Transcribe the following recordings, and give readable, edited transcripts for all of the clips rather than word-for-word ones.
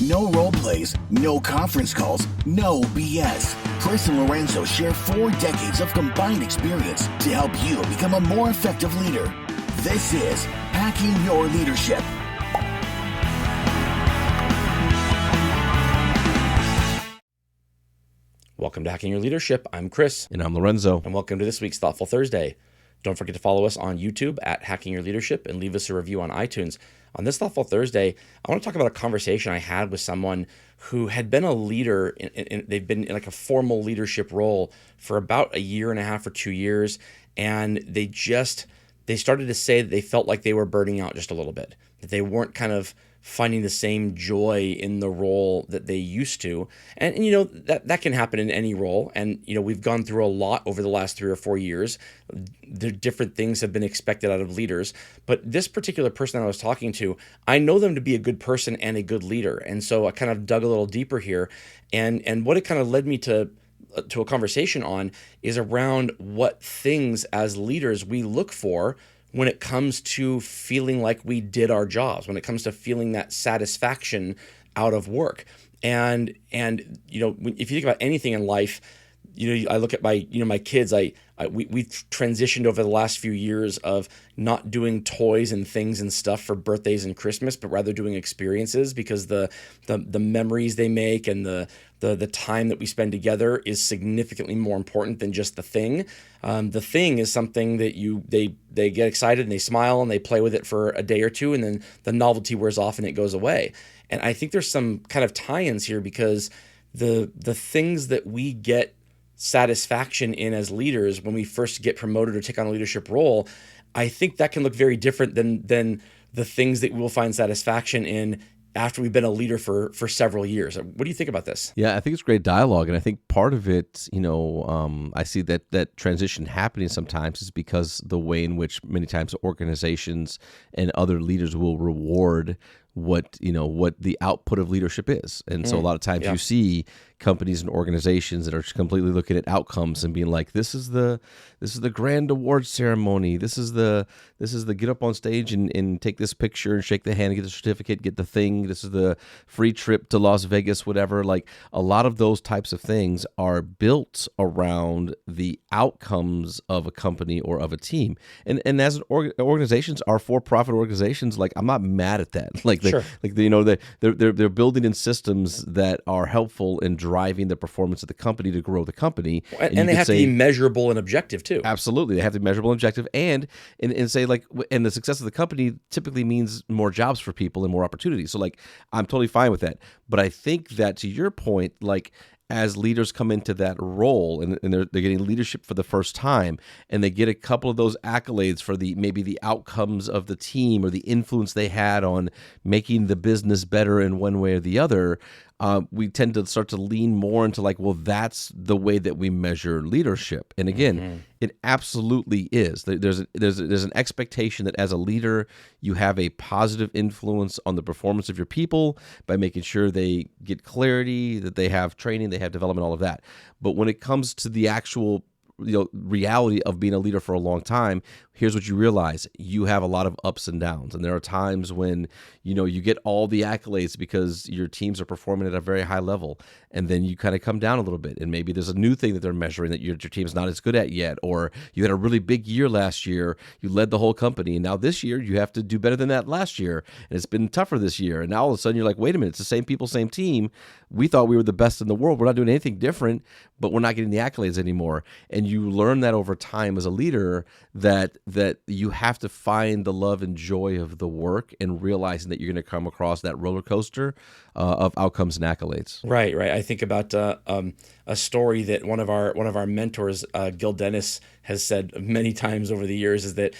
No role plays, no conference calls, no BS. Chris and Lorenzo share 4 decades of combined experience to help you become a more effective leader. This is Hacking Your Leadership. Welcome to Hacking Your Leadership. I'm Chris. And I'm Lorenzo. And welcome to this week's Thoughtful Thursday. Don't forget to follow us on YouTube at Hacking Your Leadership and leave us a review on iTunes. On this Thoughtful Thursday, I want to talk about a conversation I had with someone who had been a leader. They've been in like a formal leadership role for about 1.5 or 2 years. And they started to say that they felt like they were burning out just a little bit, that they weren't kind of finding the same joy in the role that they used to. And you know, that can happen in any role. And, you know, we've gone through a lot over the last 3 or 4 years. The different things have been expected out of leaders. But this particular person I was talking to, I know them to be a good person and a good leader. And so I kind of dug a little deeper here. And what it kind of led me to a conversation on is around what things as leaders we look for when it comes to feeling like we did our jobs, when it comes to feeling that satisfaction out of work. And you know, if you think about anything in life, you know, I look at my kids, we've transitioned over the last few years of not doing toys and things and stuff for birthdays and Christmas, but rather doing experiences, because the memories they make and the time that we spend together is significantly more important than just the thing. The thing is something that they get excited and they smile and they play with it for a day or two, and then the novelty wears off and it goes away. And I think there's some kind of tie-ins here, because the things that we get satisfaction in as leaders when we first get promoted or take on a leadership role, I think that can look very different than the things that we will find satisfaction in after we've been a leader for several years. What do you think about this? Yeah, I think it's great dialogue. And I think part of it, you know, I see that transition happening sometimes is because the way in which many times organizations and other leaders will reward what the output of leadership is. And so a lot of times you see companies and organizations that are completely looking at outcomes and being like, this is the grand award ceremony. This is the get up on stage and take this picture and shake the hand and get the certificate, get the thing. This is the free trip to Las Vegas, whatever. Like, a lot of those types of things are built around the outcomes of a company or of a team. And as organizations are for-profit organizations, like, I'm not mad at that. Like, Sure. They're building in systems that are helpful in driving the performance of the company to grow the company. And they have to be measurable and objective too. Absolutely. They have to be measurable and objective, and say, like, and the success of the company typically means more jobs for people and more opportunities. So, like, I'm totally fine with that. But I think that, to your point, like, as leaders come into that role and they're getting leadership for the first time, and they get a couple of those accolades for maybe the outcomes of the team or the influence they had on making the business better in one way or the other, we tend to start to lean more into, like, well, that's the way that we measure leadership. And again, it absolutely is. There's an expectation that as a leader, you have a positive influence on the performance of your people by making sure they get clarity, that they have training, they have development, all of that. But when it comes to the actual reality of being a leader for a long time, here's what you realize: you have a lot of ups and downs. And there are times when, you get all the accolades because your teams are performing at a very high level. And then you kind of come down a little bit. And maybe there's a new thing that they're measuring that your team's not as good at yet. Or you had a really big year last year. You led the whole company. And now this year you have to do better than that last year. And it's been tougher this year. And now all of a sudden you're like, wait a minute, it's the same people, same team. We thought we were the best in the world. We're not doing anything different, but we're not getting the accolades anymore. And you learn that over time as a leader, that you have to find the love and joy of the work, and realizing that you're going to come across that roller coaster of outcomes and accolades. Right. I think about a story that one of our mentors, Gil Dennis, has said many times over the years, is that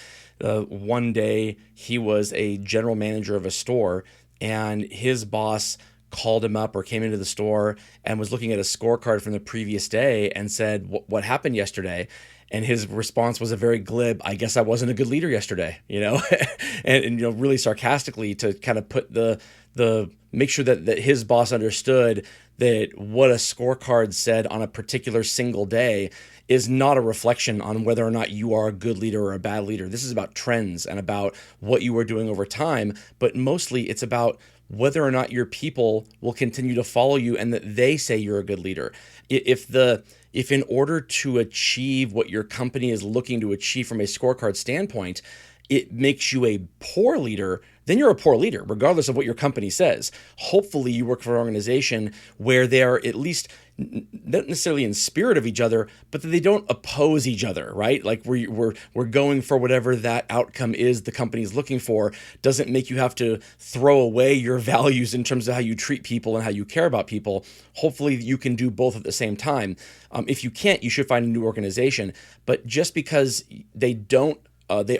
one day he was a general manager of a store, and his boss called him up or came into the store and was looking at a scorecard from the previous day and said, what happened yesterday? And his response was a very glib, I guess I wasn't a good leader yesterday, and really sarcastically, to kind of put make sure that his boss understood that what a scorecard said on a particular single day is not a reflection on whether or not you are a good leader or a bad leader. This is about trends and about what you are doing over time, but mostly it's about whether or not your people will continue to follow you and that they say you're a good leader. If in order to achieve what your company is looking to achieve from a scorecard standpoint, it makes you a poor leader, then you're a poor leader, regardless of what your company says. Hopefully you work for an organization where they are at least not necessarily in spirit of each other, but that they don't oppose each other, right? Like we're going for whatever that outcome is the company's looking for. Doesn't make you have to throw away your values in terms of how you treat people and how you care about people. Hopefully you can do both at the same time. If you can't, you should find a new organization. But just because they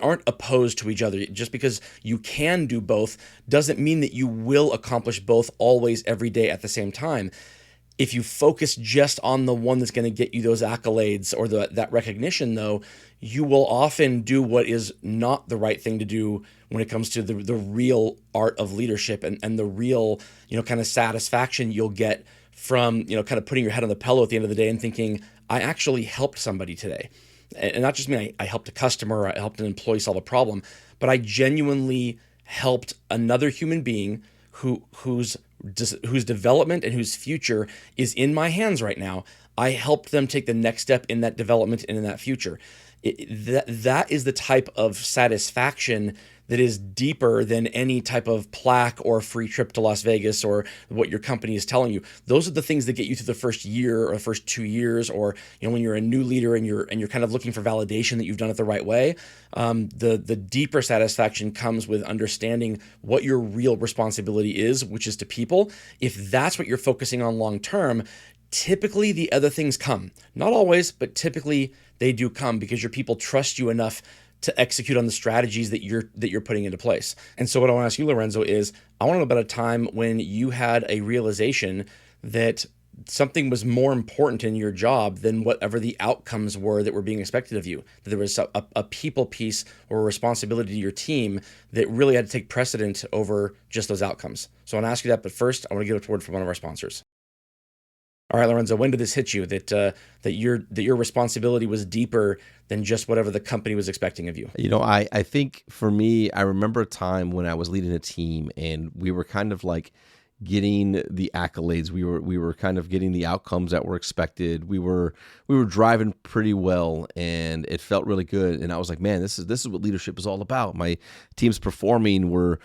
aren't opposed to each other. Just because you can do both doesn't mean that you will accomplish both always every day at the same time. If you focus just on the one that's going to get you those accolades or that recognition, though, you will often do what is not the right thing to do when it comes to the real art of leadership and the real, kind of satisfaction you'll get from, kind of putting your head on the pillow at the end of the day and thinking, I actually helped somebody today. And not just mean I helped a customer, I helped an employee solve a problem, but I genuinely helped another human being whose development and whose future is in my hands right now. I helped them take the next step in that development and in that future. That is the type of satisfaction that is deeper than any type of plaque or free trip to Las Vegas or what your company is telling you. Those are the things that get you through the first year or the first 2 years, or when you're a new leader and you're kind of looking for validation that you've done it the right way. The deeper satisfaction comes with understanding what your real responsibility is, which is to people. If that's what you're focusing on long term, typically the other things come. Not always, but typically they do come because your people trust you enough to execute on the strategies that you're putting into place. And so what I want to ask you, Lorenzo, is I want to know about a time when you had a realization that something was more important in your job than whatever the outcomes were that were being expected of you. That there was a people piece or a responsibility to your team that really had to take precedent over just those outcomes. So I want to ask you that, but first I want to get a word from one of our sponsors. All right, Lorenzo, when did this hit you that your responsibility was deeper than just whatever the company was expecting of you? I think for me, I remember a time when I was leading a team and we were kind of like getting the accolades. We were kind of getting the outcomes that were expected. We were driving pretty well and it felt really good. And I was like, man, this is what leadership is all about. My team's performing. We're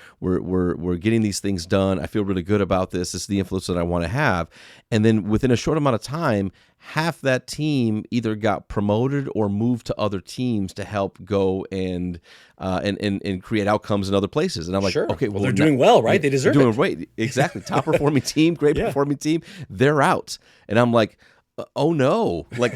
getting these things done. I feel really good about this. This is the influence that I want to have. And then within a short amount of time, half that team either got promoted or moved to other teams to help go and create outcomes in other places. And I'm like, sure. Okay, well they're doing well, right? They deserve it. Doing great, exactly. Top performing team, great performing team. They're out, and I'm like, oh no, like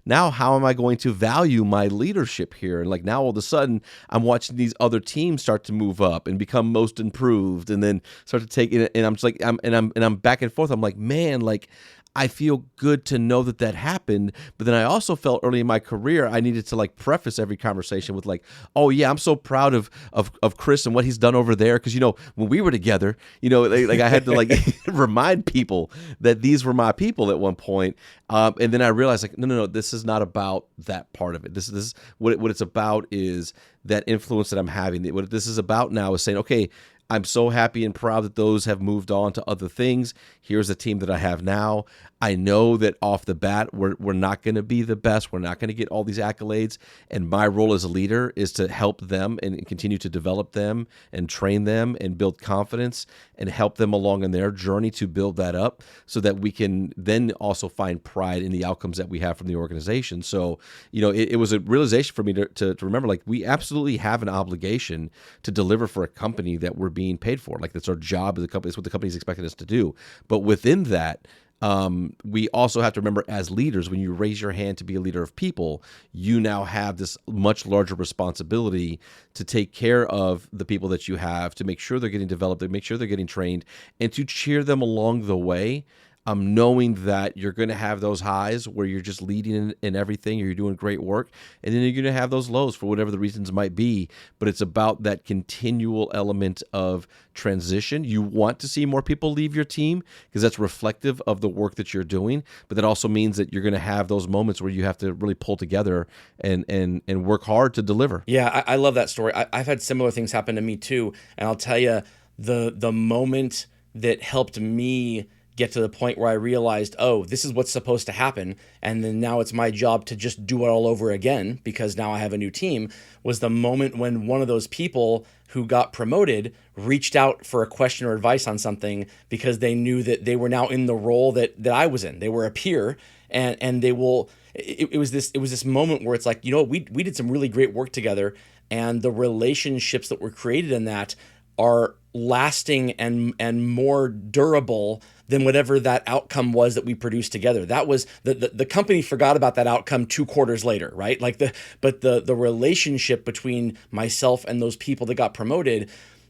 now how am I going to value my leadership here? And like now all of a sudden I'm watching these other teams start to move up and become most improved, and then start to take it. And I'm just like, I'm back and forth. I'm like, man, like, I feel good to know that happened, but then I also felt early in my career I needed to like preface every conversation with like, oh yeah, I'm so proud of Chris and what he's done over there, because when we were together, like I had to like remind people that these were my people at one point, and then I realized like no, this is not about that part of it. This is what it's about is that influence that I'm having. What this is about now is saying, okay, I'm so happy and proud that those have moved on to other things. Here's the team that I have now. I know that off the bat, we're not going to be the best. We're not going to get all these accolades. And my role as a leader is to help them and continue to develop them and train them and build confidence and help them along in their journey to build that up so that we can then also find pride in the outcomes that we have from the organization. So, it was a realization for me to remember, like, we absolutely have an obligation to deliver for a company that we're being paid for. Like, that's our job as a company. It's what the company's expecting us to do. But within that, we also have to remember as leaders, when you raise your hand to be a leader of people, you now have this much larger responsibility to take care of the people that you have, to make sure they're getting developed, to make sure they're getting trained, and to cheer them along the way. Knowing that you're going to have those highs where you're just leading in everything, or you're doing great work, and then you're going to have those lows for whatever the reasons might be. But it's about that continual element of transition. You want to see more people leave your team because that's reflective of the work that you're doing. But that also means that you're going to have those moments where you have to really pull together and work hard to deliver. Yeah, I love that story. I've had similar things happen to me too. And I'll tell you, the moment that helped me get to the point where I realized, oh, this is what's supposed to happen, and then now it's my job to just do it all over again because now I have a new team, was the moment when one of those people who got promoted reached out for a question or advice on something because they knew that they were now in the role that I was in. They were a peer, and they will. It was this moment where it's like, we did some really great work together, and the relationships that were created in that are lasting and more durable than whatever that outcome was that we produced together. That was the company forgot about that outcome 2 quarters later, right? But the relationship between myself and those people that got promoted,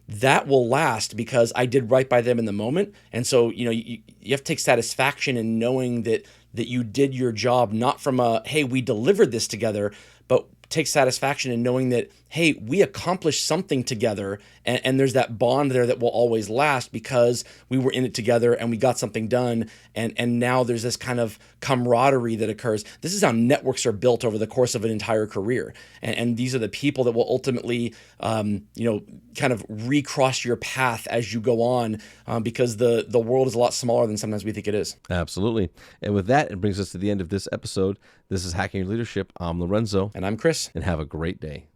that will last because I did right by them in the moment. And so, you have to take satisfaction in knowing that you did your job, not from hey, we delivered this together, but take satisfaction in knowing that, hey, we accomplished something together, and there's that bond there that will always last because we were in it together and we got something done, and now there's this kind of camaraderie that occurs. This is how networks are built over the course of an entire career, and these are the people that will ultimately, kind of recross your path as you go on, because the world is a lot smaller than sometimes we think it is. Absolutely. And with that, it brings us to the end of this episode. This is Hacking Your Leadership. I'm Lorenzo. And I'm Chris. And have a great day.